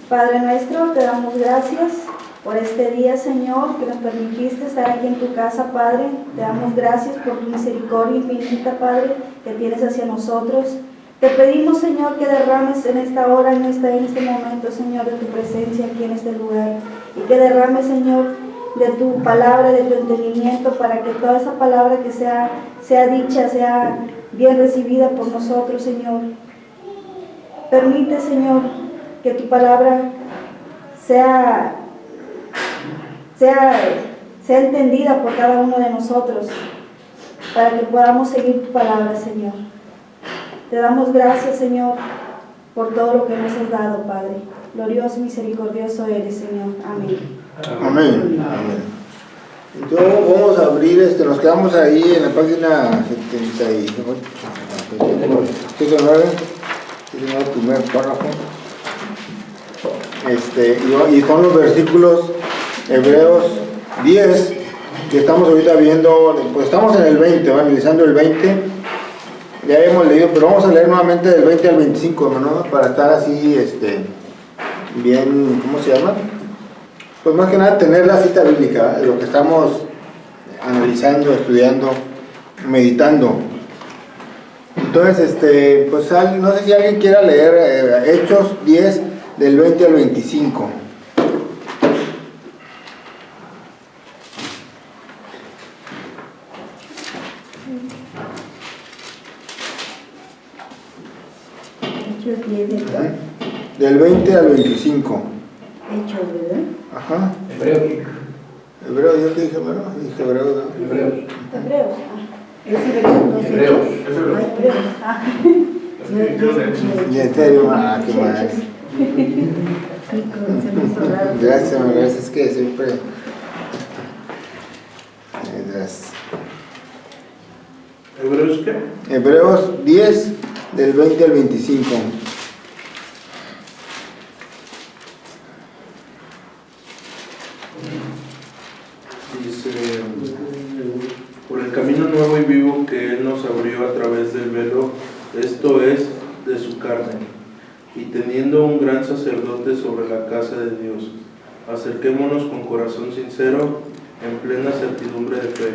Padre nuestro, te damos gracias por este día, Señor, que nos permitiste estar aquí en tu casa, Padre. Te damos gracias por tu misericordia infinita, Padre, que tienes hacia nosotros. Te pedimos, Señor, que derrames en esta hora, en este momento, Señor, de tu presencia aquí en este lugar. Y que derrames, Señor, de tu palabra, de tu entendimiento, para que toda esa palabra que sea dicha, sea bien recibida por nosotros, Señor. Permite, Señor, que tu palabra sea entendida por cada uno de nosotros, para que podamos seguir tu palabra, Señor. Te damos gracias, Señor, por todo lo que nos has dado, Padre. Glorioso y misericordioso eres, Señor. Amén. Amén. Amén. Entonces vamos a abrir, nos quedamos ahí en la página 79, el primer párrafo. Y con los versículos Hebreos 10, que estamos ahorita viendo, pues estamos en el 20, analizando el 20, ya hemos leído, pero vamos a leer nuevamente del 20 al 25, hermano, para estar así, bien, ¿cómo se llama? Pues más que nada tener la cita bíblica, lo que estamos analizando, estudiando, meditando. Entonces, pues no sé si alguien quiera leer Hechos 10, del 20 al 25. Hechos 10 del 20 al 25. Hechos, ¿verdad? Ajá. Hebreo, yo te dije, bueno, dije hebreo, ¿no? Hebreos. Es Hebreos. Y en serio, qué mal. Gracias, es que siempre. ¿Hebreos qué? Hebreos 10, del 20 al 25. Dice: por el camino nuevo y vivo que Él nos abrió a través del velo, esto es, de su carne, y teniendo un gran sacerdote sobre la casa de Dios, acerquémonos con corazón sincero, en plena certidumbre de fe,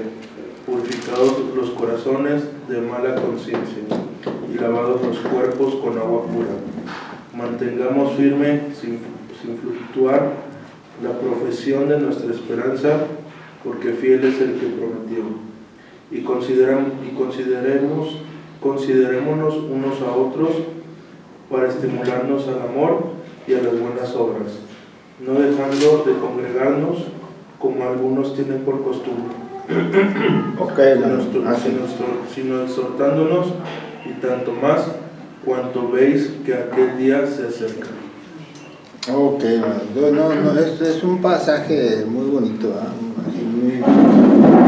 purificados los corazones de mala conciencia y lavados los cuerpos con agua pura. Mantengamos firme, sin fluctuar, la profesión de nuestra esperanza, porque fiel es el que prometió. Y considerémonos unos a otros para estimularnos al amor y a las buenas obras, no dejando de congregarnos como algunos tienen por costumbre, sino exhortándonos, y tanto más cuanto veis que aquel día se acerca. Ok, es un pasaje muy bonito,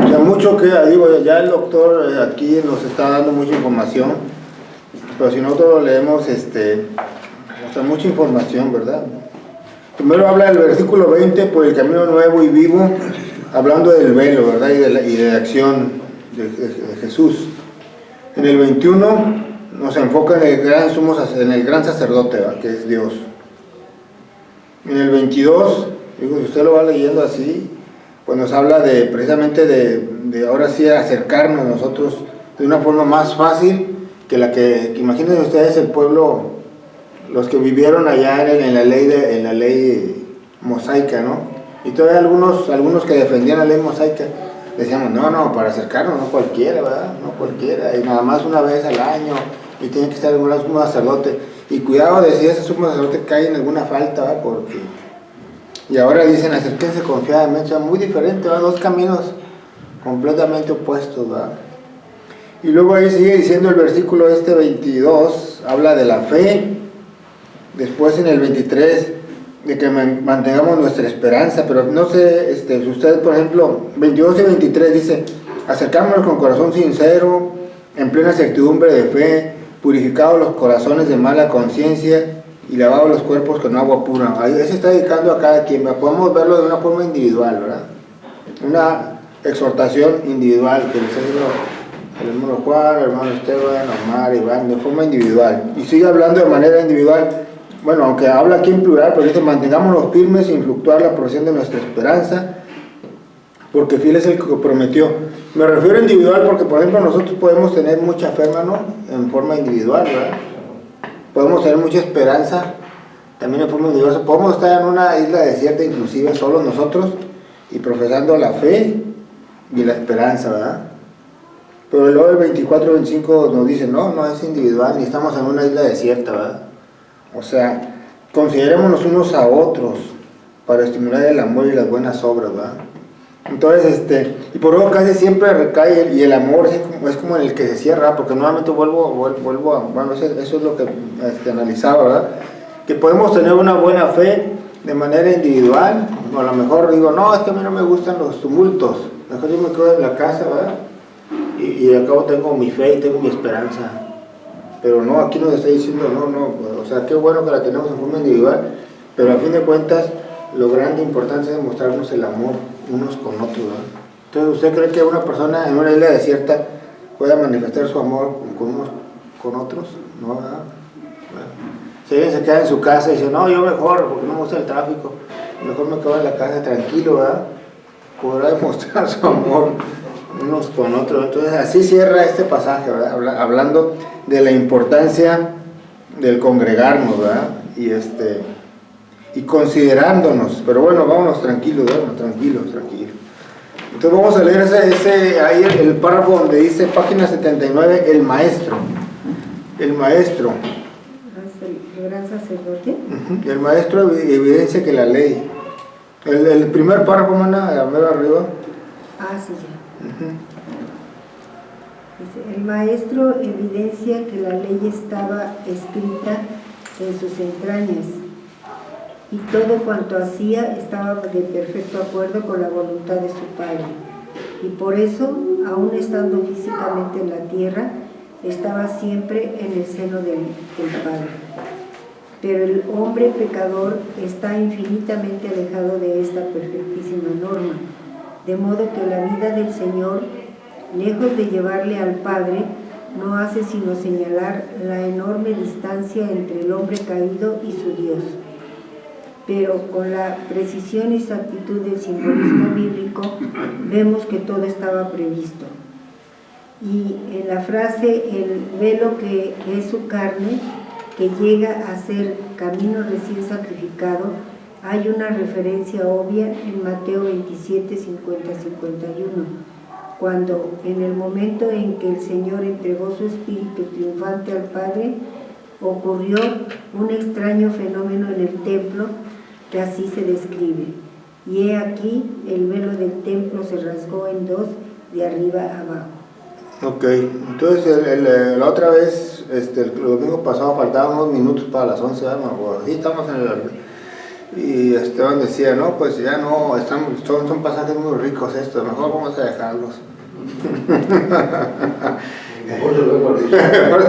o sea, mucho que, ya el doctor aquí nos está dando mucha información, pero si nosotros lo leemos, mucha información, ¿verdad? Primero habla del versículo 20, por el camino nuevo y vivo, hablando del velo, ¿verdad? Y de la acción de Jesús. En el 21 nos enfoca en el gran sacerdote, ¿verdad? Que es Dios. En el 22, si usted lo va leyendo así, pues nos habla precisamente de ahora sí acercarnos nosotros de una forma más fácil que la que imagínense ustedes el pueblo, los que vivieron allá en la ley mosaica, ¿no? Y todavía algunos que defendían la ley mosaica decíamos, no, para acercarnos no cualquiera, ¿verdad? No cualquiera, y nada más una vez al año, y tiene que estar un sumo sacerdote, y cuidado de si ese sumo sacerdote cae en alguna falta, ¿verdad? Porque, y ahora dicen acérquense confiadamente, o sea, muy diferente, ¿verdad? Dos caminos completamente opuestos, ¿verdad? Y luego ahí sigue diciendo el versículo 22, habla de la fe. Después en el 23, de que mantengamos nuestra esperanza, pero no sé, si ustedes, por ejemplo, 22 y 23 dice, acercámonos con corazón sincero, en plena certidumbre de fe, purificados los corazones de mala conciencia y lavados los cuerpos con agua pura. Ahí se está dedicando a cada quien, podemos verlo de una forma individual, ¿verdad? Una exhortación individual, que el hermano Juan, el hermano Esteban, Omar, Iván, de forma individual. Y sigue hablando de manera individual bueno, aunque habla aquí en plural, pero dice, mantengámonos firmes sin fluctuar la profesión de nuestra esperanza, porque fiel es el que prometió. Me refiero a individual porque, por ejemplo, nosotros podemos tener mucha fe, hermano, en forma individual, ¿verdad? Podemos tener mucha esperanza, también en forma individual. Podemos estar en una isla desierta, inclusive, solos nosotros, y profesando la fe y la esperanza, ¿verdad? Pero luego el 24-25 nos dice, no es individual, ni estamos en una isla desierta, ¿verdad? O sea, considerémonos unos a otros para estimular el amor y las buenas obras, ¿verdad? Entonces, y por eso casi siempre recae, y el amor es como el que se cierra, porque nuevamente vuelvo a, bueno, eso es lo que analizaba, ¿verdad? Que podemos tener una buena fe de manera individual, o a lo mejor digo, no, es que a mí no me gustan los tumultos, mejor yo me quedo en la casa, ¿verdad? Y al cabo tengo mi fe y tengo mi esperanza. Pero no, aquí nos está diciendo, no, o sea, qué bueno que la tenemos en forma individual, pero a fin de cuentas, lo grande e importante es demostrarnos el amor unos con otros, ¿verdad? Entonces, ¿usted cree que una persona en una isla desierta pueda manifestar su amor con unos con otros? No, ¿verdad? Bueno, si alguien se queda en su casa y dice, no, yo mejor, porque no me gusta el tráfico, mejor me quedo en la casa tranquilo, ¿verdad? Podrá demostrar su amor unos con otros. Entonces, así cierra este pasaje, ¿verdad? Hablando de la importancia del congregarnos, ¿verdad? Y considerándonos, pero bueno, vámonos tranquilos, ¿verdad? Tranquilos. Entonces vamos a leer ahí el párrafo donde dice, página 79, el maestro. El gran sacerdote. El maestro evidencia que la ley. El primer párrafo, mana, a ver arriba. Sí, ya. Dice, el maestro evidencia que la ley estaba escrita en sus entrañas, y todo cuanto hacía estaba de perfecto acuerdo con la voluntad de su Padre. Y por eso, aun estando físicamente en la tierra, estaba siempre en el seno del Padre. Pero el hombre pecador está infinitamente alejado de esta perfectísima norma, de modo que la vida del Señor, lejos de llevarle al Padre, no hace sino señalar la enorme distancia entre el hombre caído y su Dios. Pero con la precisión y exactitud del simbolismo bíblico vemos que todo estaba previsto. Y en la frase, el velo que es su carne, que llega a ser camino recién sacrificado, hay una referencia obvia en Mateo 27, 50-51, cuando en el momento en que el Señor entregó su espíritu triunfante al Padre, ocurrió un extraño fenómeno en el templo que así se describe. Y he aquí, el velo del templo se rasgó en dos, de arriba a abajo. Ok, entonces la otra vez, el domingo pasado faltaban unos minutos para las 11, ¿verdad? Sí, estamos en el... Y Esteban decía, no, pues ya no, son pasajes muy ricos estos, mejor vamos a dejarlos. Mejor se lo dejo a Luis. Mejor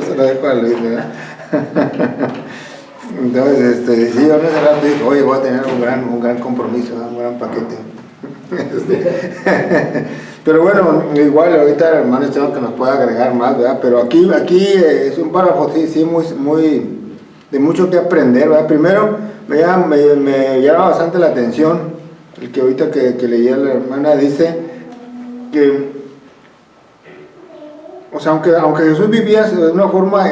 se lo dejo a Luis, ¿verdad? Entonces, sí, yo en ese rato dije, oye, voy a tener un gran compromiso, un gran paquete. Pero bueno, igual ahorita el hermano Esteban que nos puede agregar más, ¿verdad? Pero aquí es un párrafo, sí, muy de mucho que aprender, ¿verdad? Primero, me llama bastante la atención el que ahorita que leía la hermana dice que, o sea, aunque Jesús vivía de una forma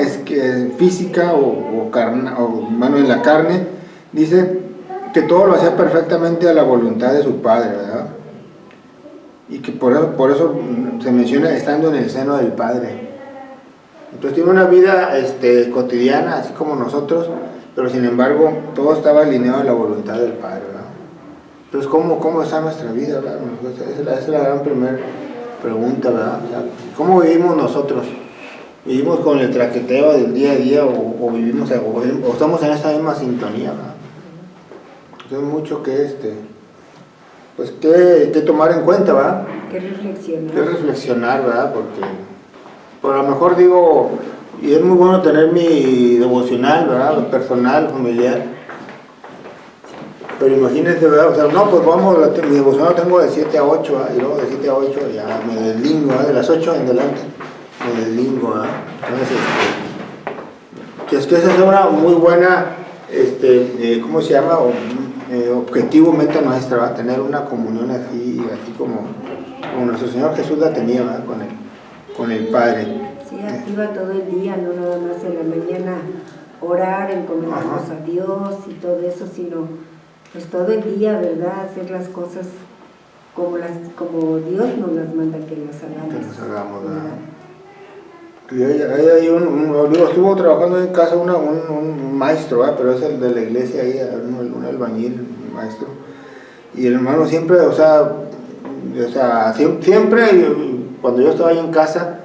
física o mano en la carne, dice que todo lo hacía perfectamente a la voluntad de su Padre, ¿verdad? Y que por eso se menciona estando en el seno del Padre. Entonces tiene una vida cotidiana, así como nosotros, pero sin embargo todo estaba alineado a la voluntad del Padre, ¿verdad? Entonces, ¿cómo está nuestra vida, verdad? Esa es la gran primera pregunta, ¿verdad? O sea, ¿cómo vivimos nosotros? ¿Vivimos con el traqueteo del día a día o vivimos o estamos en esta misma sintonía, ¿verdad? Entonces mucho pues que tomar en cuenta, ¿verdad? Que reflexionar. Que reflexionar, ¿verdad? Porque por lo mejor digo, y es muy bueno tener mi devocional, ¿verdad? Personal, familiar. Pero imagínense, ¿verdad? O sea, no, pues vamos, mi devocional tengo de 7 a 8, ¿verdad? Y luego de 7 a 8 ya me deslingo, ¿verdad? De las 8 en adelante me deslingo, ¿verdad? Entonces, que esa es una muy buena ¿cómo se llama? Objetivo, meta nuestra, ¿va? Tener una comunión así como nuestro Señor Jesús la tenía, ¿va? Con el Padre. Sí, activa todo el día, no nada más en la mañana orar, encomendarnos a Dios y todo eso, sino pues todo el día, ¿verdad? Hacer las cosas como Dios nos las manda que las hagamos. Que las hagamos, ¿verdad? Ahí estuvo trabajando en casa un maestro, ¿verdad? Pero es el de la iglesia, ahí, un albañil, un maestro. Y el hermano siempre, siempre cuando yo estaba ahí en casa,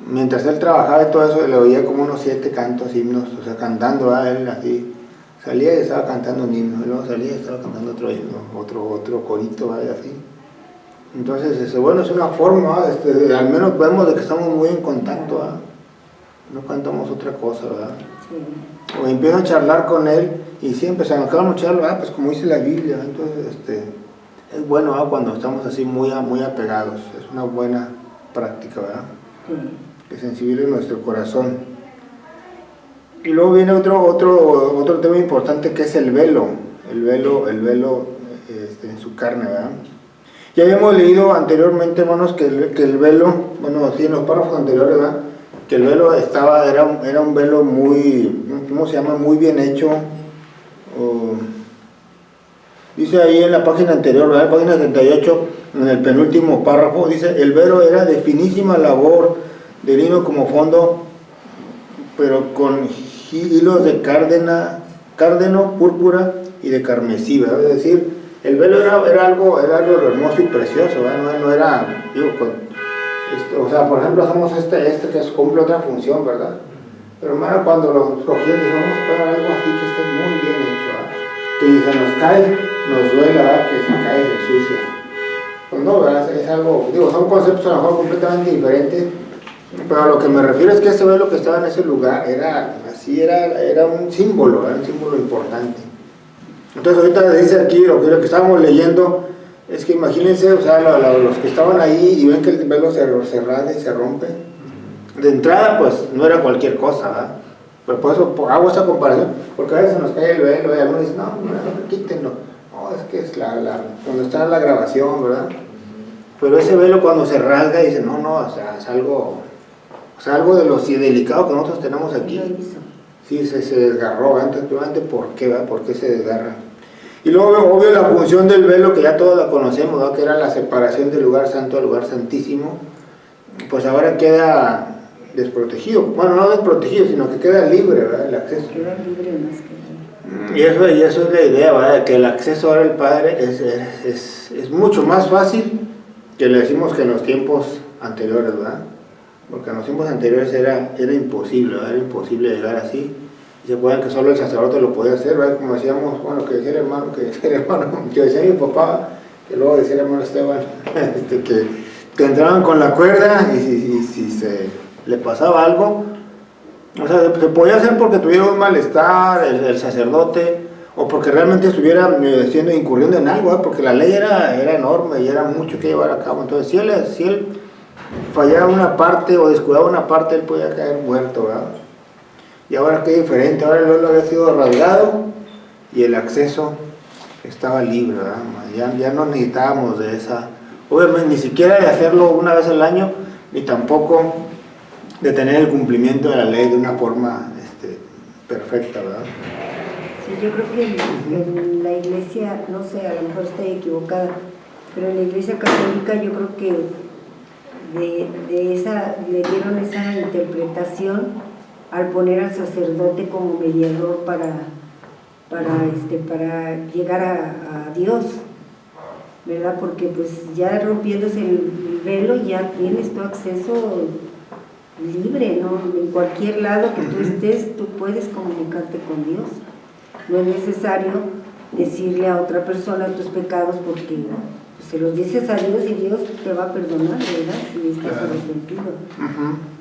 mientras él trabajaba y todo eso, le oía como unos 7 cantos, himnos, cantando, ¿verdad? Él así, salía y estaba cantando un himno, y luego salía y estaba cantando otro himno, otro corito, ¿verdad? Así. Entonces, bueno, es una forma, al menos vemos de que estamos muy en contacto, ¿verdad? No cantamos otra cosa, ¿verdad? Sí. O empiezo a charlar con él y sí empezamos a charlar, pues como dice la Biblia, entonces es bueno, ¿verdad? Cuando estamos así muy apegados, es una buena práctica, ¿verdad? Sí. Que sensibiliza nuestro corazón. Y luego viene otro tema importante que es el velo en su carne, ¿verdad? Ya habíamos leído anteriormente, hermanos, que el velo, bueno, así en los párrafos anteriores, ¿verdad? Que el velo era un velo muy, ¿cómo se llama? Muy bien hecho. Dice ahí en la página anterior, ¿verdad? Página 38, en el penúltimo párrafo, dice, el velo era de finísima labor, de lino como fondo, pero con hilos de cárdeno, púrpura y de carmesí, ¿verdad? Es decir, el velo era algo hermoso y precioso, ¿verdad? No era, digo, por ejemplo, hacemos este que cumple otra función, ¿verdad? Pero hermano, cuando lo escogieron, vamos a poner algo así que esté muy bien hecho, ¿verdad? Que si se nos cae, nos duele, ¿verdad? Que se cae y se ensucia. Pues no, ¿verdad? Es algo, digo, son conceptos a lo mejor completamente diferentes, pero a lo que me refiero es que ese velo que estaba en ese lugar era un símbolo, ¿verdad? Un símbolo importante. Entonces ahorita dice aquí, lo que estábamos leyendo, es que imagínense, los que estaban ahí y ven que el velo se rasga y se rompe. De entrada, pues, no era cualquier cosa, ¿verdad? Pero por eso hago esa comparación, porque a veces nos cae el velo y algunos dicen, no, quítenlo. No, es que es cuando está en la grabación, ¿verdad? Pero ese velo cuando se rasga, dice, no, es algo de lo delicado que nosotros tenemos aquí. Sí, se desgarró, ¿verdad? Entonces, ¿por qué, verdad? ¿Por qué se desgarra? Y luego, obvio, la función del velo, que ya todos la conocemos, ¿verdad? Que era la separación del lugar santo al lugar santísimo, pues ahora queda desprotegido. Bueno, no desprotegido, sino que queda libre, ¿verdad? El acceso. Queda libre más que libre. Y eso es la idea, ¿verdad? Que el acceso ahora al Padre es mucho más fácil que le decimos que en los tiempos anteriores, ¿verdad? Porque en los tiempos anteriores era imposible, ¿verdad? Era imposible llegar así. Y se acuerdan que solo el sacerdote lo podía hacer, ¿verdad? Como decíamos, bueno, que decía el hermano, que decía mi papá, que luego decía el hermano Esteban, que entraban con la cuerda y si se le pasaba algo, o sea, se podía hacer porque tuviera un malestar el sacerdote, o porque realmente estuviera incurriendo en algo, ¿verdad? Porque la ley era enorme y era mucho que llevar a cabo. Entonces, si él fallaba una parte o descuidaba una parte, él podía caer muerto, ¿verdad? Y ahora qué diferente, ahora el velo había sido rasgado y el acceso estaba libre, ¿verdad? Ya no necesitábamos de esa, obviamente ni siquiera de hacerlo una vez al año, ni tampoco de tener el cumplimiento de la ley de una forma perfecta, ¿verdad? Sí, yo creo que en la iglesia, no sé, a lo mejor estoy equivocada, pero en la iglesia católica yo creo que le dieron esa interpretación al poner al sacerdote como mediador para llegar a Dios, ¿verdad? Porque pues ya rompiéndose el velo ya tienes tu acceso libre, ¿no? En cualquier lado que tú estés, tú puedes comunicarte con Dios. No es necesario decirle a otra persona tus pecados porque se los dices a Dios y Dios te va a perdonar, ¿verdad? Si estás arrepentido.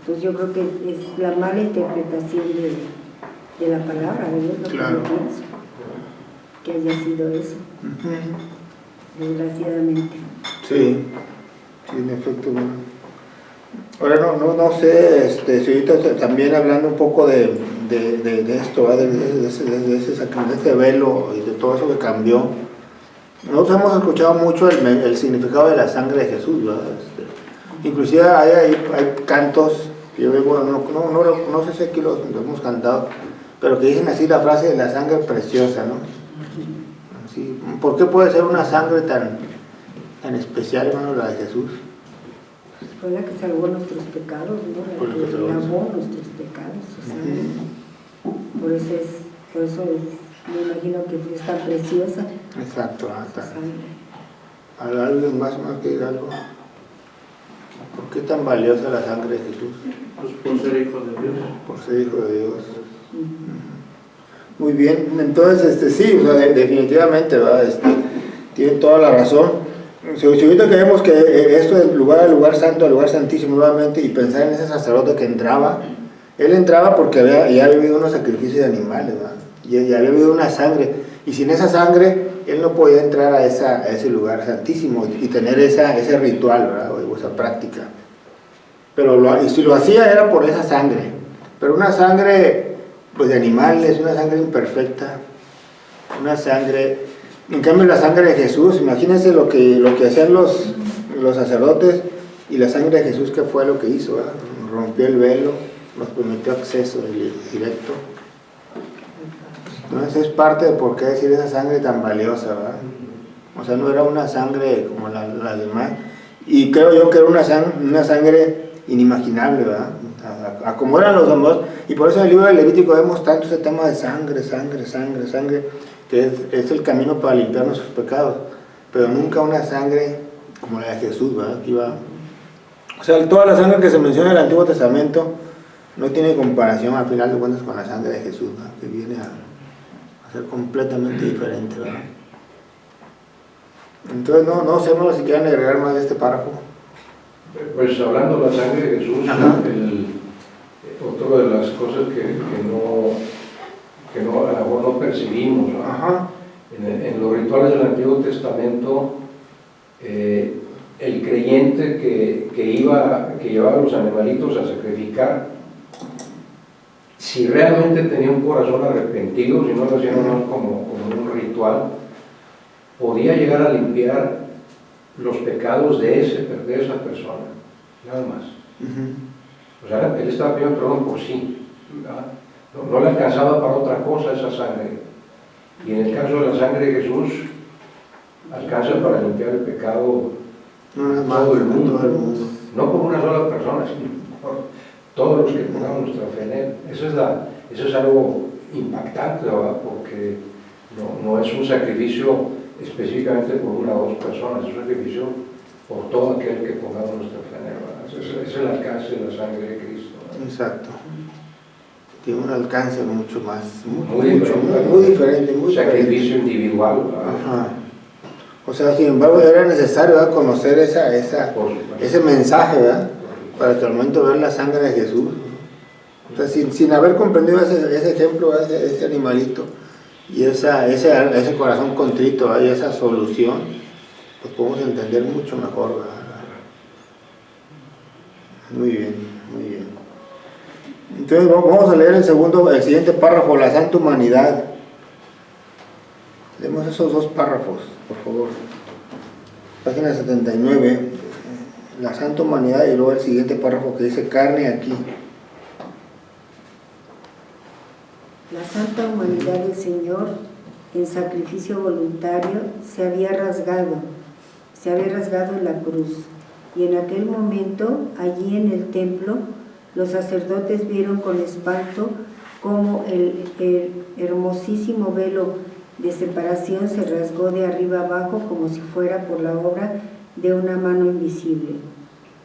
Entonces yo creo que es la mala interpretación de la palabra, ¿verdad? Lo claro. Que yo pienso, que haya sido eso, desgraciadamente. Sí, en efecto, bueno. Ahora no sé, si ahorita también hablando un poco de esto, ¿va? de ese velo y de todo eso que cambió. Nosotros hemos escuchado mucho el significado de la sangre de Jesús, ¿va? Inclusive hay cantos, yo no sé si aquí lo hemos cantado, pero que dicen así la frase de la sangre preciosa, ¿no? Así, ¿por qué puede ser una sangre tan especial, hermano, la de Jesús? Fue la que salvó nuestros pecados, ¿no? La que lavó nuestros pecados, su sangre. Por eso me imagino que es tan preciosa. Exacto, su sangre. ¿Alguien más que diga algo? ¿Por qué tan valiosa la sangre de Jesús? Pues por ser hijo de Dios. Por ser hijo de Dios. Muy bien, entonces sí, o sea, definitivamente, ¿verdad? Tienen toda la razón. Si ahorita queremos que esto del lugar santo, al lugar santísimo nuevamente, y pensar en ese sacerdote que entraba, él entraba porque ya había vivido unos sacrificios de animales, ¿verdad? Y había vivido una sangre, y sin esa sangre él no podía entrar a ese lugar santísimo y tener ese ritual, ¿verdad? O esa práctica. Y si lo hacía era por esa sangre, pero una sangre pues de animales, una sangre imperfecta, una sangre. En cambio la sangre de Jesús, imagínense lo que hacían los sacerdotes, y la sangre de Jesús, que fue lo que hizo, ¿verdad? Rompió el velo, nos prometió acceso directo. Entonces es parte de por qué decir esa sangre tan valiosa, ¿verdad? O sea, no era una sangre como la demás, y creo yo que era una sangre inimaginable, ¿verdad? A como eran los demás, y por eso en el libro de Levítico vemos tanto ese tema de sangre, que es el camino para limpiar nuestros pecados, pero nunca una sangre como la de Jesús, ¿verdad? O sea, toda la sangre que se menciona en el Antiguo Testamento no tiene comparación al final de cuentas con la sangre de Jesús, ¿verdad? Que viene a ser completamente diferente, ¿verdad? Entonces no sé si quieren agregar más de este párrafo. Pues hablando de la sangre de Jesús, otra de las cosas que a lo mejor no percibimos, ¿no? En los rituales del Antiguo Testamento, el creyente que llevaba los animalitos a sacrificar, si realmente tenía un corazón arrepentido, si no lo hacían como un ritual, podía llegar a limpiar los pecados de esa persona, nada más. O sea, él estaba pidiendo perdón por sí, ¿verdad? No le alcanzaba para otra cosa esa sangre. Y en el caso de la sangre de Jesús, alcanza para limpiar el pecado de todo el mundo. No por una sola persona, sino por todos los que pongamos nuestra fe en él. Eso es algo impactante, ¿verdad? Porque no es un sacrificio específicamente por una o dos personas, es un sacrificio por todo aquel que pongamos nuestra fe en él, ¿verdad? Es el alcance de la sangre de Cristo, ¿verdad? Exacto. Tiene un alcance mucho más, muy diferente, muy sacrificio individual, ¿verdad? Ajá. O sea, sin embargo, era necesario, ¿verdad?, conocer ese mensaje, ¿verdad?, para que al momento de ver la sangre de Jesús, o sea, sin haber comprendido ese ejemplo, ese animalito, y ese corazón contrito, ¿verdad?, y esa solución, pues podemos entender mucho mejor, ¿verdad? Muy bien, muy bien. Entonces vamos a leer el siguiente párrafo, la santa humanidad. Leemos esos dos párrafos, por favor. Página 79, la santa humanidad, y luego el siguiente párrafo que dice carne aquí. La santa humanidad del Señor, en sacrificio voluntario, se había rasgado en la cruz. Y en aquel momento, allí en el templo, los sacerdotes vieron con espanto cómo el hermosísimo velo de separación se rasgó de arriba abajo como si fuera por la obra de una mano invisible.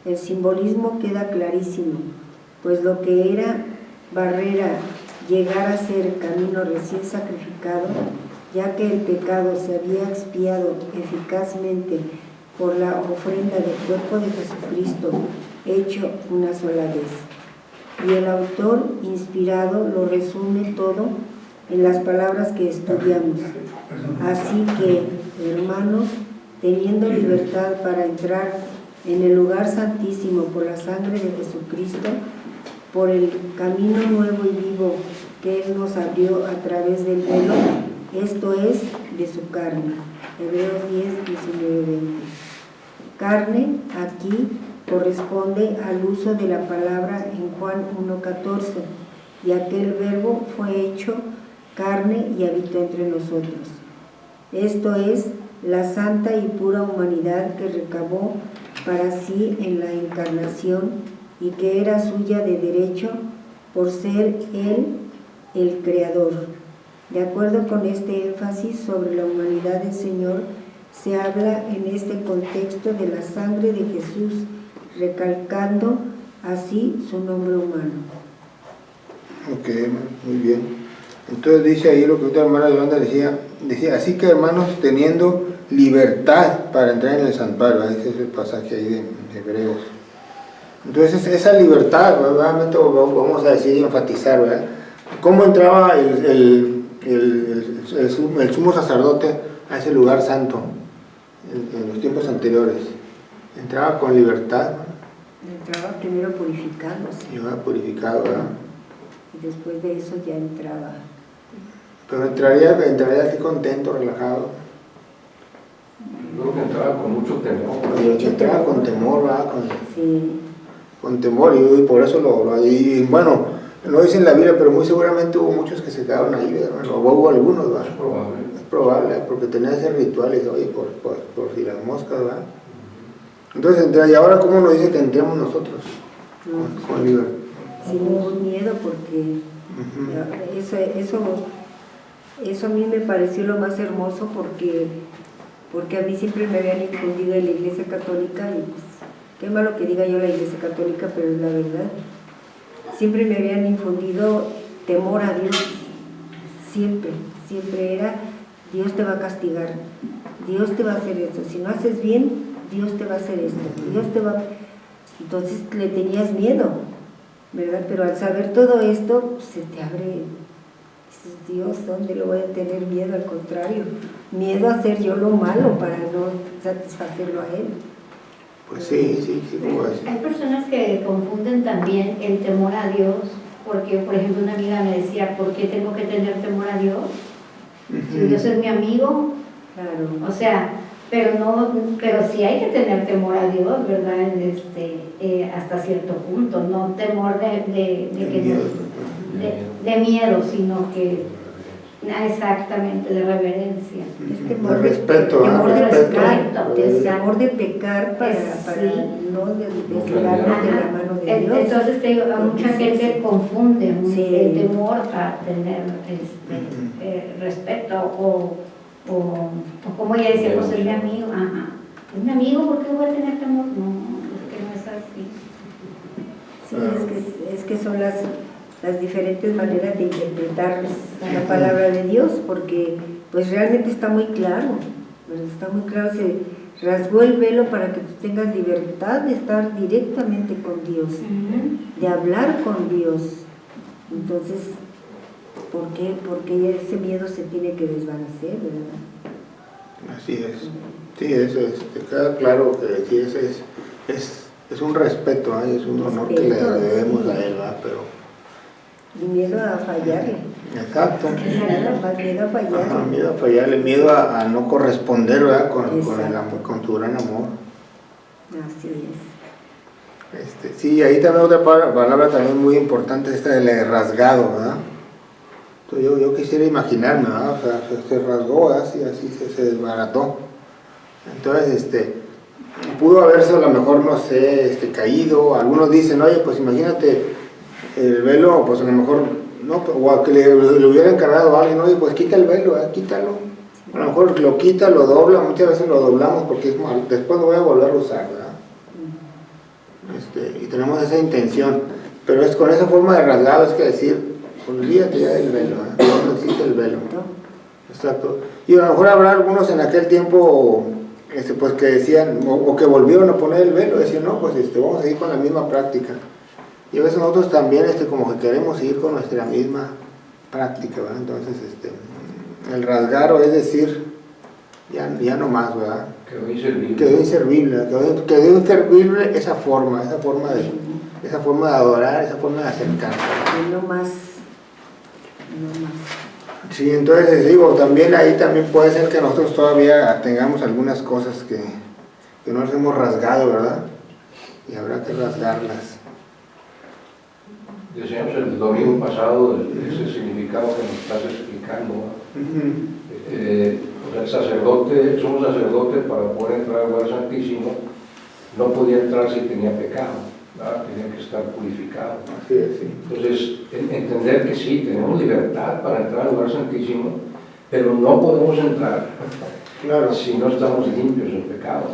El simbolismo queda clarísimo, pues lo que era barrera llegar a ser camino recién sacrificado, ya que el pecado se había expiado eficazmente por la ofrenda del cuerpo de Jesucristo, hecho una sola vez. Y el autor inspirado lo resume todo en las palabras que estudiamos. Así que, hermanos, teniendo libertad para entrar en el lugar santísimo por la sangre de Jesucristo, por el camino nuevo y vivo que Él nos abrió a través del velo, esto es, de su carne. Hebreos 10, 19, 20. Carne aquí corresponde al uso de la palabra en Juan 1:14, y aquel verbo fue hecho carne y habitó entre nosotros. Esto es, la santa y pura humanidad que recabó para sí en la encarnación y que era suya de derecho por ser Él el Creador. De acuerdo con este énfasis sobre la humanidad del Señor, se habla en este contexto de la sangre de Jesús, recalcando así su nombre humano. Ok, muy bien. Entonces dice ahí lo que otra hermana Yolanda decía, así que hermanos, teniendo libertad para entrar en el santuario, ese es el pasaje ahí de Hebreos. Entonces esa libertad, nuevamente vamos a decir y enfatizar, ¿verdad? ¿Cómo entraba el sumo sacerdote a ese lugar santo en los tiempos anteriores? Entraba con libertad, ¿no? Entraba primero purificándose. Iba purificado, ¿verdad? Y después de eso ya entraba. Pero entraría así contento, relajado. Creo que entraba con mucho temor. Entraba con temor, ¿verdad? Sí. Con temor, y por eso y bueno, no dice en la Biblia, pero muy seguramente hubo muchos que se quedaron ahí, ¿verdad? O hubo algunos, ¿verdad? Es probable. Es probable, porque tenía ese ritual y dice, oye, por si las moscas, ¿verdad? Entonces, y ahora, ¿cómo nos dice que entremos nosotros? Con libertad. Sin ningún miedo, porque eso a mí me pareció lo más hermoso, porque a mí siempre me habían infundido en la Iglesia Católica, y pues, qué malo que diga yo la Iglesia Católica, pero es la verdad. Siempre me habían infundido temor a Dios, siempre era, Dios te va a castigar, Dios te va a hacer esto, si no haces bien, Dios te va a hacer esto, Dios te va... Entonces le tenías miedo, ¿verdad? Pero al saber todo esto, se te abre, dices, Dios, ¿dónde lo voy a tener miedo? Al contrario, miedo a hacer yo lo malo para no satisfacerlo a Él. Pues sí, como es. Hay personas que confunden también el temor a Dios, porque, por ejemplo, una amiga me decía, ¿por qué tengo que tener temor a Dios? Si Dios es mi amigo, Claro. o sea, pero sí hay que tener temor a Dios, ¿verdad? Hasta cierto punto, no temor de miedo, sino que exactamente de reverencia. De respeto, temor de pecar para no desligarnos de la mano de Dios. Entonces te digo, a mucha gente confunde el temor a tener respeto o como ella decía, pues es mi amigo. Es mi amigo, ¿por qué voy a tener temor? No, es que no es así. Sí, es que son las diferentes maneras de interpretar la palabra de Dios, porque pues realmente está muy claro, se rasgó el velo para que tú tengas libertad de estar directamente con Dios, de hablar con Dios. Entonces, ¿por qué? Porque ese miedo se tiene que desvanecer, ¿verdad? Así es. Sí, eso te queda claro que sí, es un respeto, ¿eh? Es un honor que le debemos a Él, ¿verdad? Pero y miedo a fallarle. Exacto. Miedo a fallarle. Ajá, miedo a fallarle, miedo a no corresponder, ¿verdad? Con tu gran amor. Así es. Sí, ahí también otra palabra también muy importante, esta del rasgado, ¿verdad? Entonces yo quisiera imaginarme, ¿verdad? O sea, se rasgó, ¿verdad? Así se desbarató. Entonces, pudo haberse a lo mejor, no sé, caído. Algunos dicen, oye, pues imagínate el velo, pues a lo mejor, no, o a que le hubiera encargado a alguien, oye, pues quita el velo, quítalo. A lo mejor lo quita, lo dobla, muchas veces lo doblamos porque es mal, después lo voy a volver a usar, ¿verdad? Y tenemos esa intención, pero es con esa forma de rasgado, es que decir, olvídate ya del velo, no existe el velo. Exacto. Y a lo mejor habrá algunos en aquel tiempo pues que decían, o que volvieron a poner el velo, decían, no, pues vamos a seguir con la misma práctica. Y a veces nosotros también como que queremos seguir con nuestra misma práctica, ¿verdad? Entonces, el rasgar, o es decir, ya no más, ¿verdad? Quedó inservible. Quedó inservible esa forma de adorar, esa forma de acercarse. No más. Sí, entonces digo, también ahí también puede ser que nosotros todavía tengamos algunas cosas que no nos hemos rasgado, ¿verdad? Y habrá que rasgarlas. Decíamos el domingo pasado ese significado que nos estás explicando, ¿no? O sea, el sacerdote, sumo sacerdote, para poder entrar al lugar santísimo, no podía entrar si tenía pecado, ¿verdad? Tenía que estar purificado. Así es, sí. Entonces, entender que sí, tenemos libertad para entrar al lugar santísimo, pero no podemos entrar si no estamos limpios del pecado.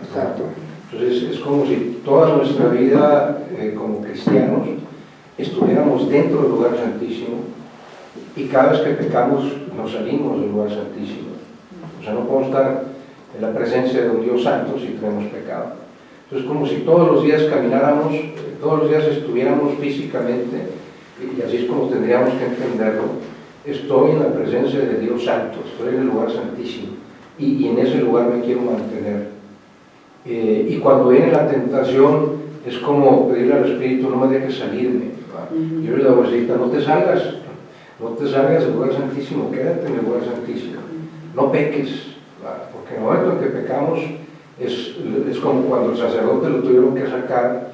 Exacto. Entonces, es como si toda nuestra vida como cristianos estuviéramos dentro del lugar santísimo y cada vez que pecamos nos salimos del lugar santísimo. O sea, no podemos estar en la presencia de un Dios santo si tenemos pecado. Entonces, como si todos los días camináramos, todos los días estuviéramos físicamente, y así es como tendríamos que entenderlo, estoy en la presencia de Dios santo, estoy en el lugar santísimo, y en ese lugar me quiero mantener. Y cuando viene la tentación, es como pedirle al Espíritu, no me dejes salirme. Yo le digo, no te salgas del lugar santísimo, quédate en el lugar santísimo, no peques, porque en el momento en que pecamos es como cuando el sacerdote lo tuvieron que sacar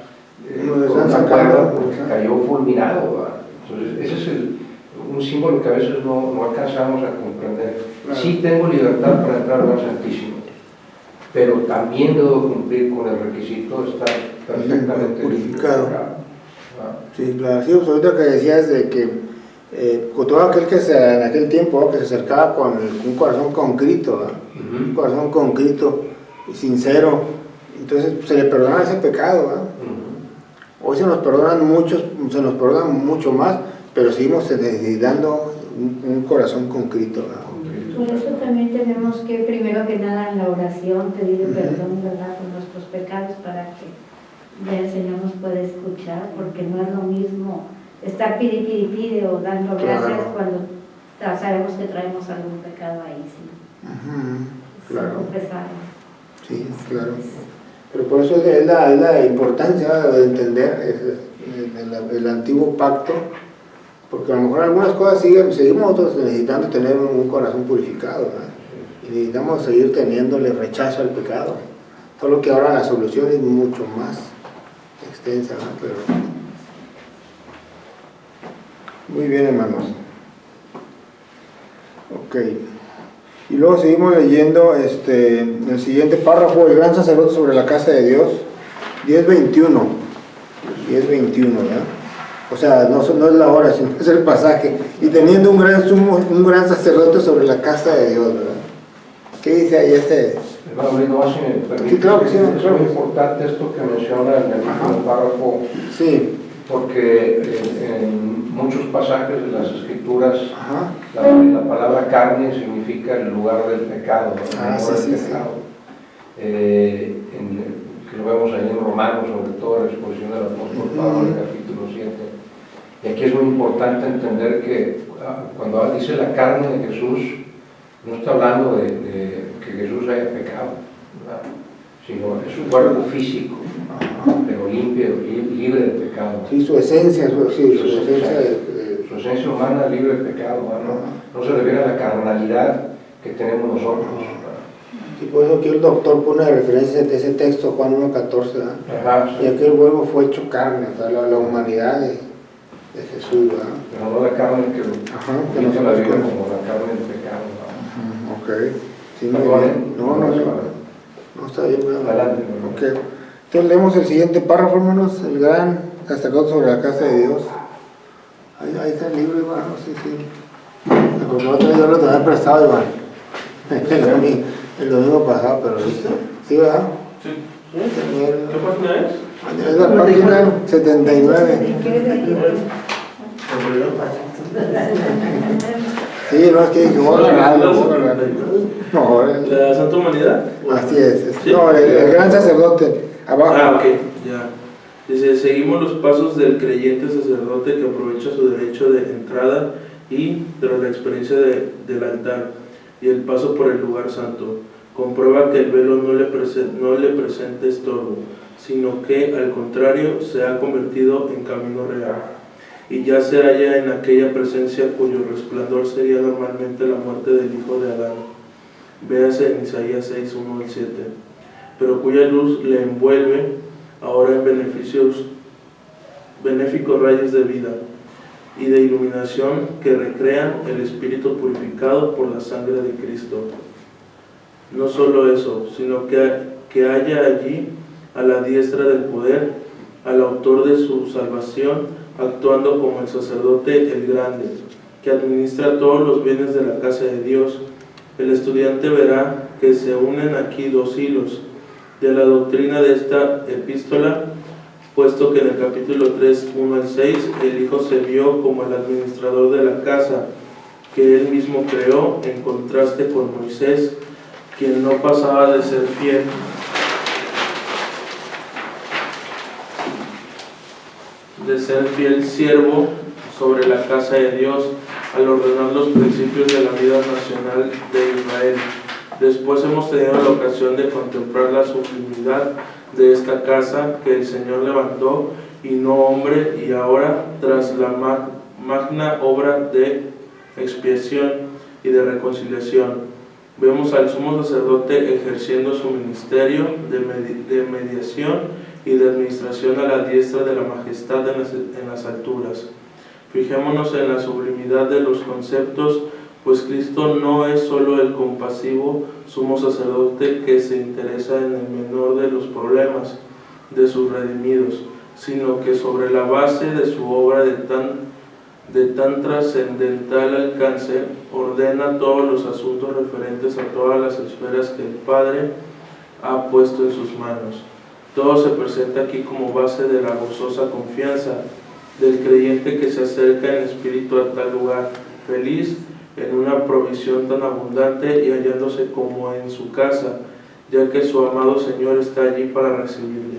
con una cuerda porque cayó fulminado. Entonces ese es un símbolo que a veces no alcanzamos a comprender. Sí tengo libertad para entrar al lugar santísimo, pero también debo cumplir con el requisito de estar perfectamente purificado. Sí, claro. Sí, pues ahorita que decías de que con todo aquel que en aquel tiempo que se acercaba con un corazón contrito, un corazón contrito y sincero, entonces se le perdonaba ese pecado. Hoy se nos perdonan mucho más, pero seguimos necesitando un corazón contrito. Por eso también tenemos que, primero que nada, en la oración pedir perdón, ¿verdad?, por nuestros pecados, para que ya el Señor nos pueda escuchar, porque no es lo mismo estar pide o dando gracias cuando sabemos que traemos algún pecado ahí, sí. Claro. Confesar. Sí, claro. Pero por eso es la importancia de entender el antiguo pacto, porque a lo mejor algunas cosas seguimos nosotros necesitando tener un corazón purificado, ¿verdad? Y necesitamos seguir teniéndole rechazo al pecado, solo que ahora la solución es mucho más extensa, ¿no? Pero muy bien, hermanos. Ok. Y luego seguimos leyendo el siguiente párrafo, el gran sacerdote sobre la casa de Dios, 10:21, ¿verdad? O sea, no es la hora, sino es el pasaje. Y teniendo un gran sacerdote sobre la casa de Dios, ¿verdad? ¿Qué dice ahí Hermano, no, si me permite, sí, claro que sí, es muy importante esto que menciona en el último párrafo, sí, porque en muchos pasajes de las Escrituras la palabra carne significa el lugar del pecado, ¿no? Sí. Que lo vemos ahí en Romanos, sobre todo en la exposición del apóstol Pablo en el capítulo 7. Y aquí es muy importante entender que cuando dice la carne de Jesús, no está hablando de que Jesús haya pecado, ¿verdad?, sino de su cuerpo físico, pero limpio, libre de pecado. Sí, su esencia, su esencia humana libre de pecado, no se refiere a la carnalidad que tenemos nosotros. Sí, por eso aquí el doctor pone de referencia de ese texto, Juan 1:14, ¿verdad? Sí. Y aquel huevo fue hecho carne, o sea, la humanidad de Jesús, ¿verdad? Pero no la carne que no se la vive como la carne del pecado, ¿no? Ok. Sí, muy bien. No está bien, ¿verdad? Adelante. Ok. Entonces leemos el siguiente párrafo, hermanos, el gran sacerdote sobre la casa de Dios. Ahí está el libro, Iván, sí. Como otro yo lo tenía prestado, Iván. El domingo pasado, pero sí, ¿verdad? Sí. ¿Qué página es? Es la página 79. Sí, no, es que dije, voy a agarrarlo. No, ¿La Santa Humanidad? Así es. ¿Sí? No, el gran sacerdote, abajo. Ok, ya. Dice, seguimos los pasos del creyente sacerdote que aprovecha su derecho de entrada y tras la experiencia del altar y el paso por el lugar santo. comprueba que el velo no le presente estorbo, sino que, al contrario, se ha convertido en camino real, y ya se halla en aquella presencia cuyo resplandor sería normalmente la muerte del hijo de Adán. Véase en Isaías 6, 1 al 7, pero cuya luz le envuelve ahora en benéficos rayos de vida y de iluminación que recrean el espíritu purificado por la sangre de Cristo. No solo eso, sino que haya allí a la diestra del poder al autor de su salvación, actuando como el sacerdote el grande, que administra todos los bienes de la casa de Dios. El estudiante verá que se unen aquí dos hilos de la doctrina de esta epístola, puesto que en el capítulo 3, 1 al 6, el Hijo se vio como el administrador de la casa que él mismo creó, en contraste con Moisés, quien no pasaba de ser fiel siervo sobre la casa de Dios, al ordenar los principios de la vida nacional de Israel. Después hemos tenido la ocasión de contemplar la sublimidad de esta casa que el Señor levantó, y no hombre, y ahora, tras la magna obra de expiación y de reconciliación, vemos al sumo sacerdote ejerciendo su ministerio de mediación y de administración a la diestra de la majestad en las alturas. Fijémonos en la sublimidad de los conceptos, pues Cristo no es solo el compasivo sumo sacerdote que se interesa en el menor de los problemas de sus redimidos, sino que sobre la base de su obra de tan trascendental alcance, ordena todos los asuntos referentes a todas las esferas que el Padre ha puesto en sus manos. Todo se presenta aquí como base de la gozosa confianza del creyente que se acerca en espíritu a tal lugar, feliz en una provisión tan abundante y hallándose como en su casa, ya que su amado Señor está allí para recibirle.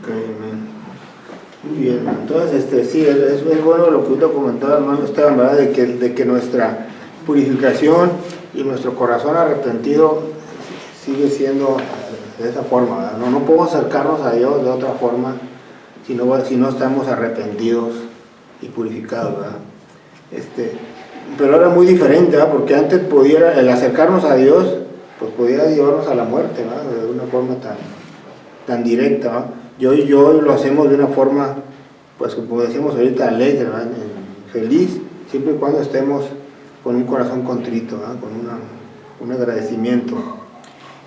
Amén. Muy bien, entonces sí, es bueno lo que usted comentaba, hermano Esteban, ¿verdad? De que nuestra purificación y nuestro corazón arrepentido sigue siendo de esa forma, ¿verdad? No podemos acercarnos a Dios de otra forma si no estamos arrepentidos y purificados, ¿verdad? Pero ahora muy diferente, ¿verdad? Porque antes el acercarnos a Dios pues podía llevarnos a la muerte, ¿verdad? De una forma tan directa, ¿verdad? Y hoy lo hacemos de una forma, pues como decíamos ahorita, alegre, ¿verdad? Feliz, siempre y cuando estemos con un corazón contrito, ¿verdad? Con un agradecimiento.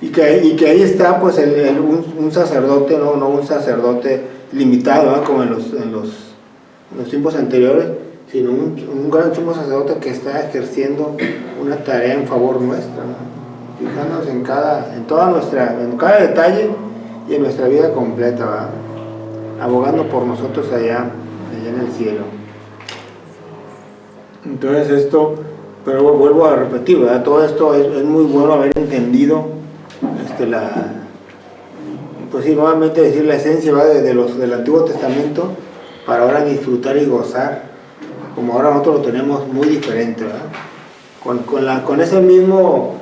Y que ahí está pues un sacerdote, no un sacerdote limitado, ¿verdad? Como en los tiempos anteriores, sino un gran sumo sacerdote que está ejerciendo una tarea en favor nuestra, ¿no? Fijándonos en cada detalle y en nuestra vida completa, ¿verdad? Abogando por nosotros allá en el cielo. Entonces pero vuelvo a repetir, ¿verdad? Todo esto es muy bueno haber entendido pues sí, nuevamente decir la esencia, ¿verdad? Del Antiguo Testamento, para ahora disfrutar y gozar como ahora nosotros lo tenemos muy diferente, ¿verdad? Con ese mismo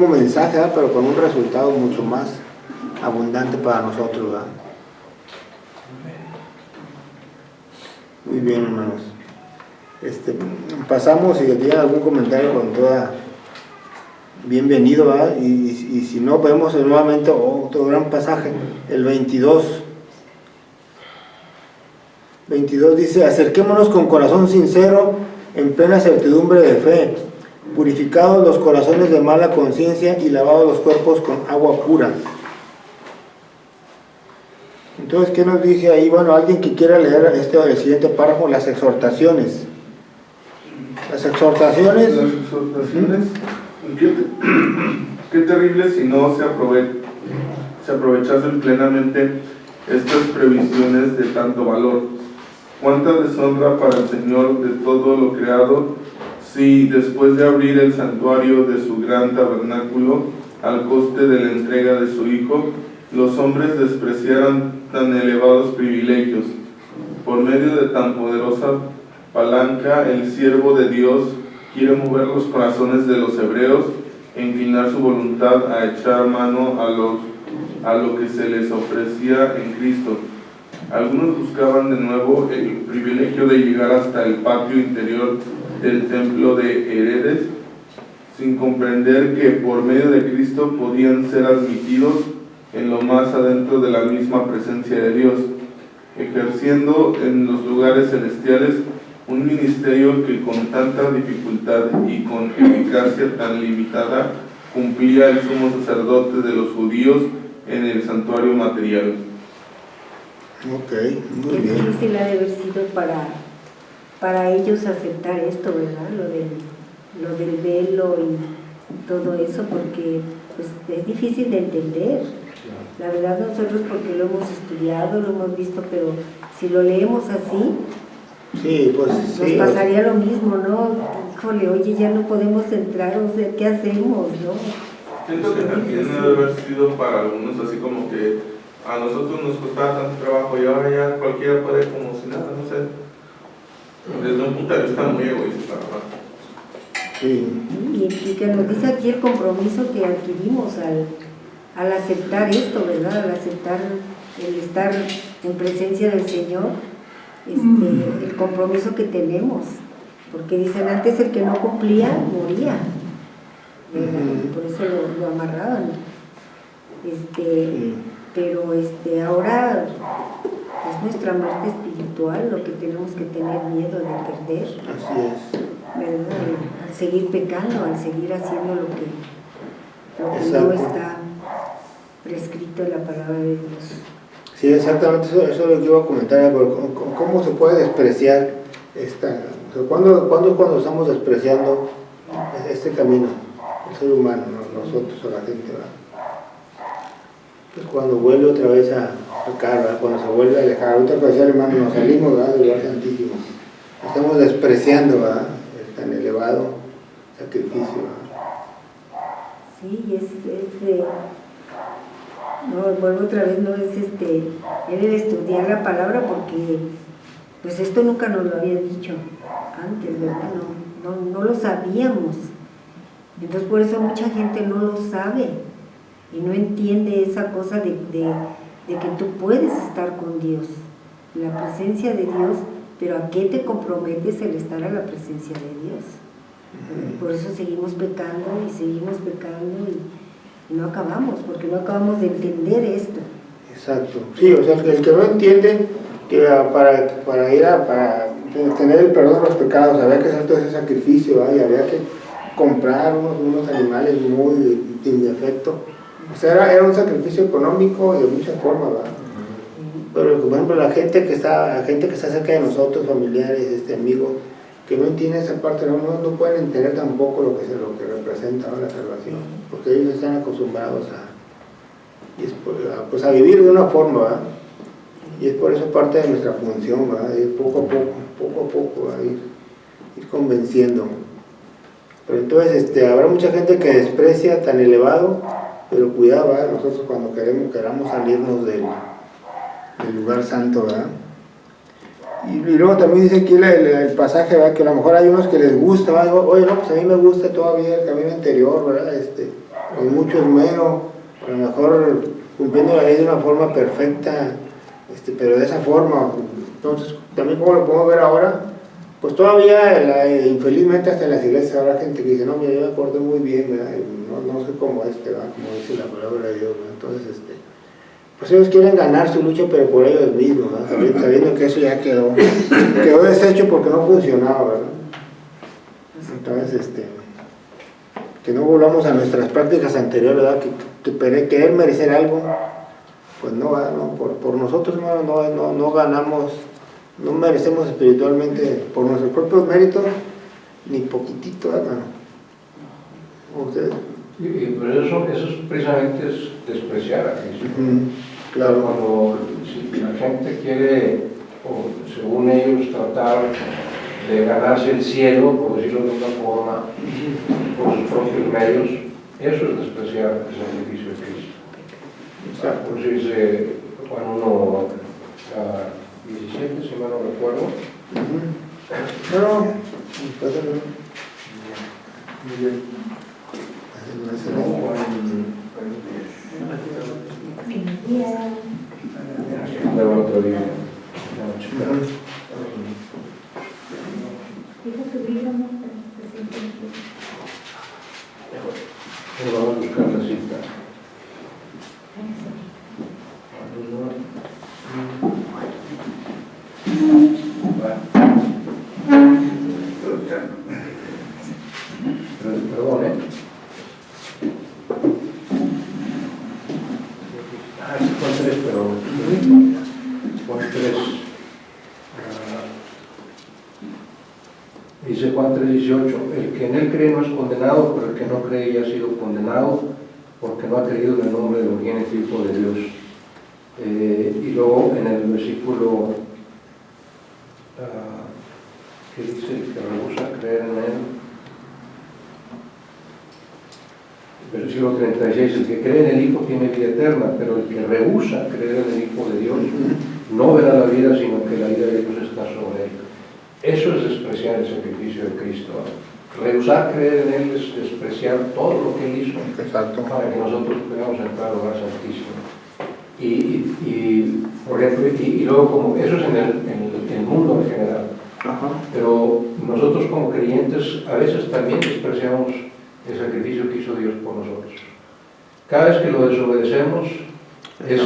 mensaje, ¿verdad? Pero con un resultado mucho más abundante para nosotros, ¿verdad? Muy bien, hermanos. Pasamos, si tienen algún comentario con toda bienvenido, ¿verdad? Y si no, vemos nuevamente otro gran pasaje, el 22 dice: acerquémonos con corazón sincero, en plena certidumbre de fe, purificados los corazones de mala conciencia y lavados los cuerpos con agua pura. Entonces, ¿qué nos dice ahí? Bueno, alguien que quiera leer el siguiente párrafo, las exhortaciones. Las exhortaciones. Qué terrible si no se aprovechasen plenamente estas previsiones de tanto valor. Cuánta deshonra para el Señor de todo lo creado, si después de abrir el santuario de su gran tabernáculo al coste de la entrega de su Hijo, los hombres despreciaran tan elevados privilegios. Por medio de tan poderosa palanca, el siervo de Dios quiere mover los corazones de los hebreos e inclinar su voluntad a echar mano a lo que se les ofrecía en Cristo. Algunos buscaban de nuevo el privilegio de llegar hasta el patio interior del templo de Heredes, sin comprender que por medio de Cristo podían ser admitidos en lo más adentro de la misma presencia de Dios, ejerciendo en los lugares celestiales un ministerio que con tanta dificultad y con eficacia tan limitada cumplía el sumo sacerdote de los judíos en el santuario material. Ok, muy Qué bien. difícil ha de haber sido para ellos aceptar esto, ¿verdad? Lo del velo y todo eso, porque pues, es difícil de entender. La verdad nosotros porque lo hemos estudiado, lo hemos visto, pero si lo leemos así, Sí, pues nos sí. pasaría lo mismo, ¿no? Híjole, oye, ya no podemos entrar, o sea, ¿qué hacemos, no? Siento que también debe haber sido para algunos así como que a nosotros nos costaba tanto trabajo y ahora ya cualquiera puede como si nada, no sé. Desde un punto de vista muy egoísta, ¿verdad? Sí. Y que nos dice aquí el compromiso que adquirimos al aceptar esto, ¿verdad? Al aceptar el estar en presencia del Señor, el compromiso que tenemos. Porque dicen, antes el que no cumplía, moría. Por eso lo amarraban. Pero ahora es nuestra muerte espiritual lo que tenemos que tener miedo de perder. Así es. ¿Verdad? Al seguir pecando, al seguir haciendo lo que no Exacto. está prescrito en la palabra de Dios. Sí, exactamente, eso es lo que iba a comentar. ¿Cómo se puede despreciar cuando estamos despreciando este camino, el ser humano, nosotros o la gente, ¿verdad? Pues cuando vuelve otra vez a pecar, ¿verdad? Cuando se vuelve a alejar, ahorita que decía el hermano, nos salimos, ¿verdad?, del lugar santísimo, estamos despreciando, ¿verdad?, el tan elevado sacrificio, ¿verdad? Sí, no, vuelvo otra vez, no es el estudiar la palabra, porque pues esto nunca nos lo había dicho antes, ¿verdad? No lo sabíamos. Entonces por eso mucha gente no lo sabe y no entiende esa cosa de que tú puedes estar con Dios, en la presencia de Dios, pero ¿a qué te comprometes el estar a la presencia de Dios? Por eso seguimos pecando y no acabamos, porque no acabamos de entender esto. Exacto, sí, o sea, el que no entiende que para tener el perdón de los pecados había que hacer todo ese sacrificio, ¿verdad? Y había que comprar unos animales muy sin defecto. O sea, era un sacrificio económico de muchas formas, ¿verdad? Pero por ejemplo la gente que está cerca de nosotros, familiares, amigos, que no entienden esa parte, no pueden entender tampoco lo que representa, ¿no?, la salvación, porque ellos están acostumbrados a vivir de una forma, ¿verdad? Y es por eso parte de nuestra función, ¿verdad?, ir poco a poco, ¿verdad?, ir convenciendo. Pero entonces habrá mucha gente que desprecia tan elevado, pero cuidado, ¿verdad?, nosotros cuando queramos salirnos del lugar santo, ¿verdad? Y luego también dice aquí el pasaje, ¿verdad?, que a lo mejor hay unos que les gusta, ¿verdad? Oye, no, pues a mí me gusta todavía el camino anterior, ¿verdad? Con mucho esmero, a lo mejor cumpliendo la ley de una forma perfecta, pero de esa forma. Entonces, también como lo podemos ver ahora, pues todavía, infelizmente hasta en las iglesias habrá gente que dice, no, mira, yo me porté muy bien, ¿verdad? No soy como ¿verdad?, como dice la palabra de Dios, ¿verdad? Entonces, pues ellos quieren ganar su lucha, pero por ellos mismos, ¿verdad?, sabiendo que eso ya quedó deshecho porque no funcionaba, ¿verdad? Entonces, que no volvamos a nuestras prácticas anteriores, ¿verdad?, que querer merecer algo, pues no, ¿verdad?, no, por nosotros no ganamos, no merecemos espiritualmente por nuestros propios méritos, ni poquitito, hermano. ¿Ustedes? Y por eso es precisamente despreciar a Cristo. Claro. Cuando si la gente quiere, o según ellos, tratar de ganarse el cielo, por decirlo de una forma, por sus propios medios, eso es despreciar el sacrificio de Cristo. Exacto. Por eso dice Juan 1, 17, si mal no recuerdo. No, muy bien. Luego otro día. Vamos a buscar la cita. Perdón, Juan 3, pero Juan 3. Dice Juan 3:18, el que en él cree no es condenado, pero el que no cree ya ha sido condenado porque no ha creído en el nombre del unigénito Hijo de Dios. Y luego en el versículo que dice que rehúsa creer en él, versículo 36, el que cree en el Hijo tiene vida eterna, pero el que rehúsa creer en el Hijo de Dios no verá la vida, sino que la ira de Dios está sobre él. Eso es despreciar el sacrificio de Cristo. Rehusar creer en Él es despreciar todo lo que Él hizo. Exacto. Para que nosotros podamos entrar al lugar santísimo. Y por ejemplo, y luego como eso es en el mundo en general. Ajá. Pero nosotros como creyentes a veces también despreciamos el sacrificio que hizo Dios por nosotros. Cada vez que lo desobedecemos es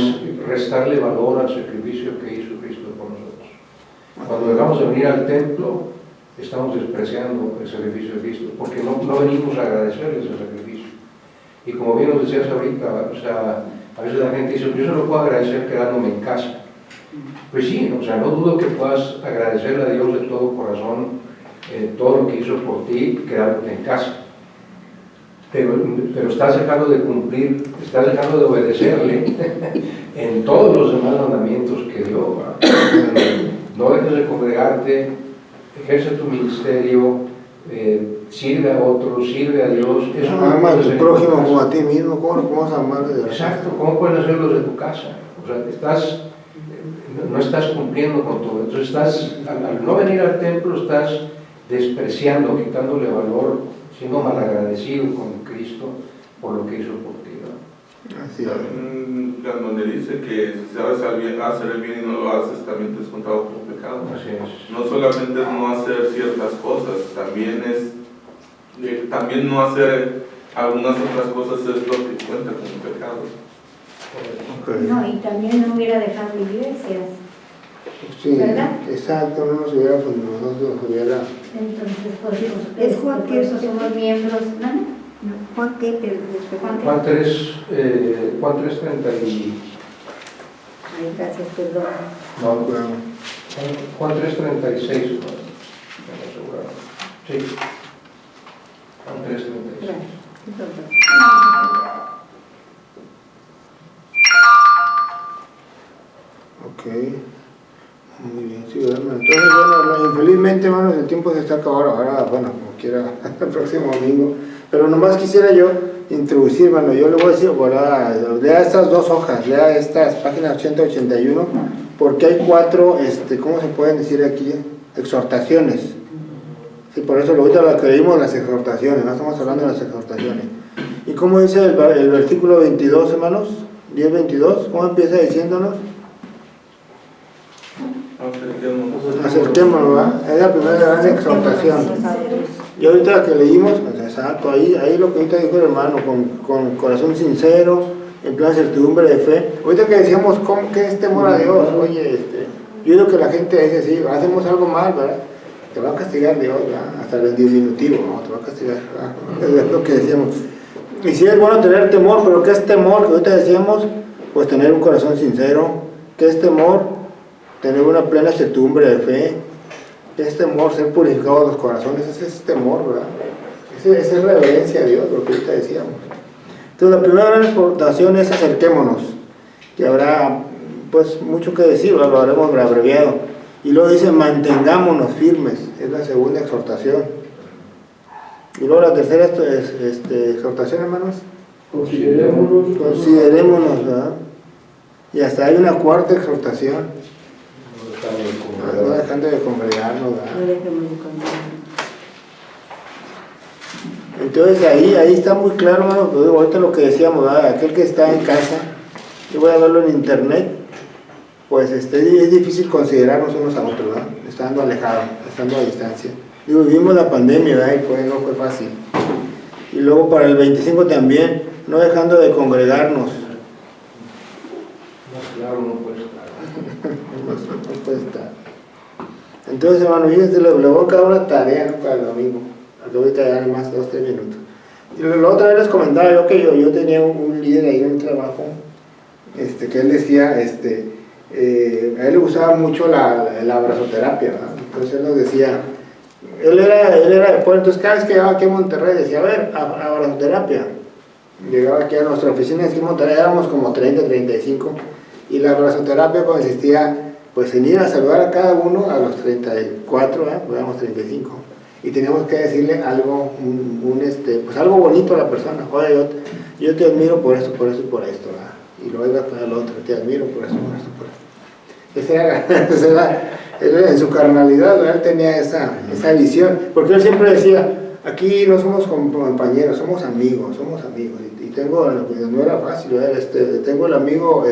restarle valor al sacrificio que hizo Cristo por nosotros. Cuando dejamos de venir al templo, estamos despreciando el sacrificio de Cristo, porque no venimos a agradecerle ese sacrificio. Y como bien nos decías ahorita, o sea, a veces la gente dice, yo solo puedo agradecer quedándome en casa. Pues sí, o sea, no dudo que puedas agradecerle a Dios de todo corazón todo lo que hizo por ti quedándote en casa. Pero estás dejando de cumplir, estás dejando de obedecerle en todos los demás mandamientos que dio. No dejes de congregarte, ejerce tu ministerio, sirve a otros, sirve a Dios. Eso ama a tu prójimo como a ti mismo. ¿Cómo lo podemos amar? Exacto, ¿cómo puedes hacerlo de tu casa? O sea, no estás cumpliendo con todo. Entonces al no venir al templo estás despreciando, quitándole valor, siendo malagradecido con Cristo por lo que hizo por ti, ¿no? Así es. Donde dice que si sabes hacer el bien y no lo haces, también te es contado como pecado. Así es. No solamente es no hacer ciertas cosas, también no hacer algunas otras cosas es lo que cuenta como pecado. Okay. No, y también no hubiera dejado iglesias. Sí, ¿verdad? exacto, no nos hubiera, pues nosotros nos hubiera... Entonces, pues, Es Juan por que eso somos miembros, ¿no? Juan, ¿qué? Juan 3:30 y... Ay, gracias, perdón. No, Bueno, Juan 3:36. Sí. Juan 3:36. Gracias. Perdón. ok. Muy bien, sí, ¿verdad? Entonces, bueno, infelizmente, hermanos, el tiempo se está acabando ahora, bueno, como quiera, el próximo domingo. Pero nomás quisiera yo introducir, hermano, yo le voy a decir, bueno, lea estas dos hojas, lea estas páginas 80-81, porque hay 4, ¿cómo se pueden decir aquí? Exhortaciones. Sí, por eso ahorita lo que vimos, las exhortaciones, no estamos hablando de las exhortaciones. ¿Y cómo dice el versículo 22, hermanos? 10-22, ¿cómo empieza diciéndonos? Acerquémonos, ¿verdad? Es la primera gran exhortación. Y ahorita que leímos, pues exacto, ahí lo que ahorita dijo el hermano, con corazón sincero, en plena certidumbre de fe. Ahorita que decíamos, ¿qué es temor a Dios? Oye, yo creo que la gente dice, sí, hacemos algo mal, ¿verdad? Te va a castigar Dios, ¿verdad? Hasta el diminutivo, ¿no? Te va a castigar, ¿verdad? Es lo que decíamos. Y sí es bueno tener temor, pero ¿qué es temor? Que ahorita decíamos, pues tener un corazón sincero. ¿Qué es temor? Tener una plena certidumbre de fe. Es temor, ser purificados los corazones, ese es temor, ¿verdad? Esa es reverencia a Dios, lo que ahorita decíamos. Entonces la primera gran exhortación es acerquémonos, que habrá pues mucho que decir, ¿verdad? Lo haremos abreviado. Y luego dice mantengámonos firmes, es la segunda exhortación. Y luego la tercera exhortación, hermanos. Considerémonos, ¿verdad? Y hasta hay una cuarta exhortación. No dejando de congregarnos, ¿verdad? No dejemos de congregarnos. Entonces ahí está muy claro, hermano, pues, ahorita lo que decíamos, ¿verdad? Aquel que está en casa, yo voy a verlo en internet, pues es difícil considerarnos unos a otros, ¿verdad? Estando alejados, estando a distancia. Digo, vivimos la pandemia, ¿verdad? Y no fue fácil. Y luego para el 25 también, no dejando de congregarnos. Claro, no puede estar. No puede estar. Entonces, hermano, fíjense, le voy a dar una tarea, ¿no? Para el domingo. Al ahorita ya más 2 o 3 minutos. Y la otra vez les comentaba yo que yo tenía un líder ahí en un trabajo, que él decía, a él le gustaba mucho la abrazoterapia, ¿verdad? Entonces él nos decía, él era de pueblo, entonces cada vez que llegaba aquí a Monterrey decía, a ver, abrazoterapia. Llegaba aquí a nuestra oficina aquí en Monterrey, éramos como 30, 35, y la abrazoterapia consistía pues en ir a saludar a cada uno a los 34, pues éramos 35, y teníamos que decirle algo, pues algo bonito a la persona. Oye, yo te admiro por esto, por esto y por esto, ¿verdad? Y luego iba para el otro, te admiro por esto, por esto, por esto. Esa era en su carnalidad, ¿verdad? Él tenía esa visión, porque él siempre decía, aquí no somos compañeros, somos amigos, y tengo, no era fácil, tengo el amigo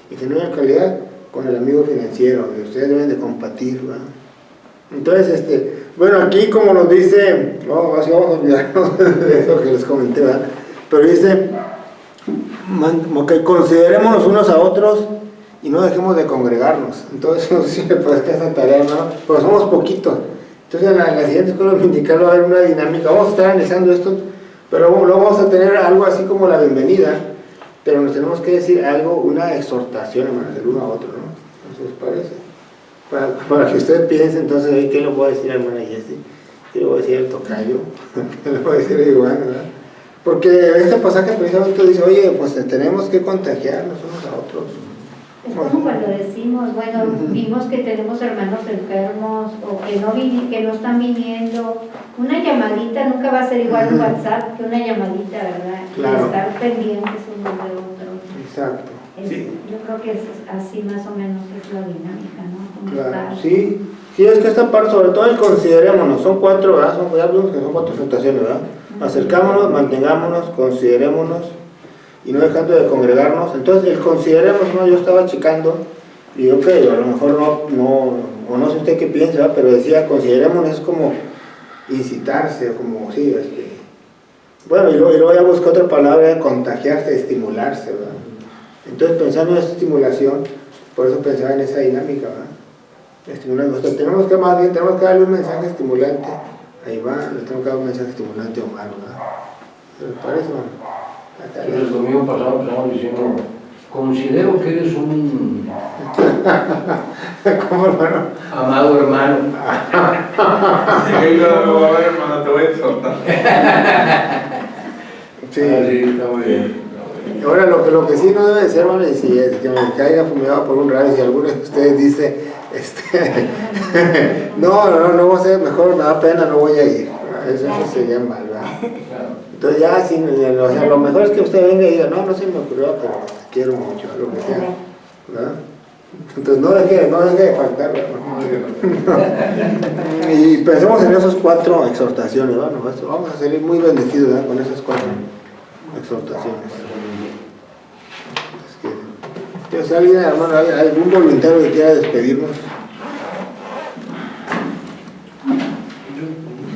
ingeniero de calidad con el amigo financiero, y ustedes deben de compartir, ¿verdad? Entonces, bueno, aquí como nos dice, vamos a olvidarnos de eso que les comenté, ¿verdad? Pero dice, que considerémonos unos a otros y no dejemos de congregarnos. Entonces, no sé si me puedes hacer esa tarea, ¿no? Pero somos poquitos. Entonces, en la siguiente escuela dominical va a haber una dinámica. Vamos a estar analizando esto, pero luego vamos a tener algo así como la bienvenida, pero nos tenemos que decir algo, una exhortación, hermanos, del uno a otro, ¿no? ¿No les parece? Para que usted piense, entonces, ¿qué le puedo decir a hermana Jessie? ¿Qué le voy a decir al tocayo? ¿Qué le voy a decir a Iván, verdad? Porque este pasaje precisamente dice, oye, pues tenemos que contagiarnos unos a otros. Es como cuando decimos, bueno, vimos que tenemos hermanos enfermos o que no están viniendo. Una llamadita nunca va a ser igual un WhatsApp que una llamadita, ¿verdad? Claro. Y estar pendientes uno de otro. Exacto. Sí. Yo creo que es así más o menos es la dinámica, ¿no? Claro, sí, es que esta parte, sobre todo el considerémonos, son 4, ¿verdad? Ya vimos que son 4 exhortaciones, ¿verdad? Acercámonos, mantengámonos, considerémonos y no dejando de congregarnos. Entonces, el considerémonos, ¿no? Yo estaba checando y ok, a lo mejor no sé usted qué piensa, ¿verdad? Pero decía, considerémonos es como incitarse, como, sí, bueno, y luego ya busqué otra palabra, contagiarse, estimularse, ¿verdad? Entonces, pensando en esa estimulación, por eso pensaba en esa dinámica, ¿verdad? Estimularnos. Tenemos que darle un mensaje estimulante a Iván, le tengo que dar un mensaje estimulante a Omar, ¿verdad? ¿Les parece, hermano? El domingo pasado empezamos diciendo, considero que eres un ¿Cómo, hermano? amado hermano. Sí, no, a ver, hermano, te voy a exhortar. Sí. Sí, está muy bien. Ahora, lo que sí no debe ser, hermano, y si es que me caiga fumigado por un rayo, si alguno de ustedes dice, no voy a ser mejor, me da pena, no voy a ir. Eso sería mal, ¿verdad? Entonces ya, sí, o sea, lo mejor es que usted venga y diga, no se me ocurrió, pero te quiero mucho, lo que sea, ¿verdad? Entonces no deje de faltar, ¿verdad? Y pensemos en esas 4 exhortaciones, ¿verdad? Vamos a salir muy bendecidos, ¿verdad? Con esas 4 exhortaciones. Si alguien, hermano, algún voluntario que quiera despedirnos.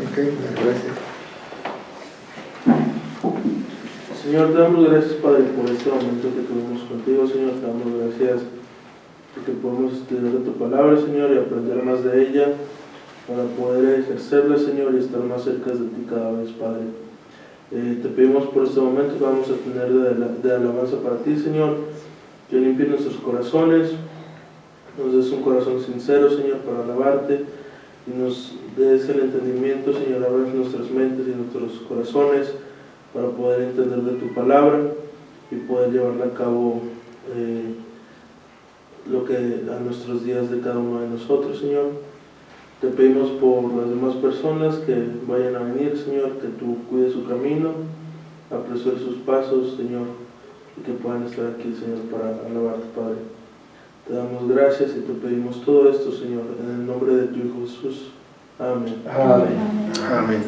Ok, gracias. Señor, te damos gracias, Padre, por este momento que tuvimos contigo, Señor. Te damos gracias porque podemos estudiar tu palabra, Señor, y aprender más de ella para poder ejercerla, Señor, y estar más cerca de ti cada vez, Padre. Te pedimos por este momento que vamos a tener de alabanza para ti, Señor, que limpie nuestros corazones, nos des un corazón sincero, Señor, para alabarte, y nos des el entendimiento, Señor, abres nuestras mentes y nuestros corazones para poder entender de tu palabra y poder llevarla a cabo lo que a nuestros días de cada uno de nosotros, Señor. Te pedimos por las demás personas que vayan a venir, Señor, que tú cuides su camino, apresures sus pasos, Señor, y que puedan estar aquí, Señor, para alabarte, Padre. Te damos gracias y te pedimos todo esto, Señor, en el nombre de tu Hijo Jesús. Amén. Amén. Amén.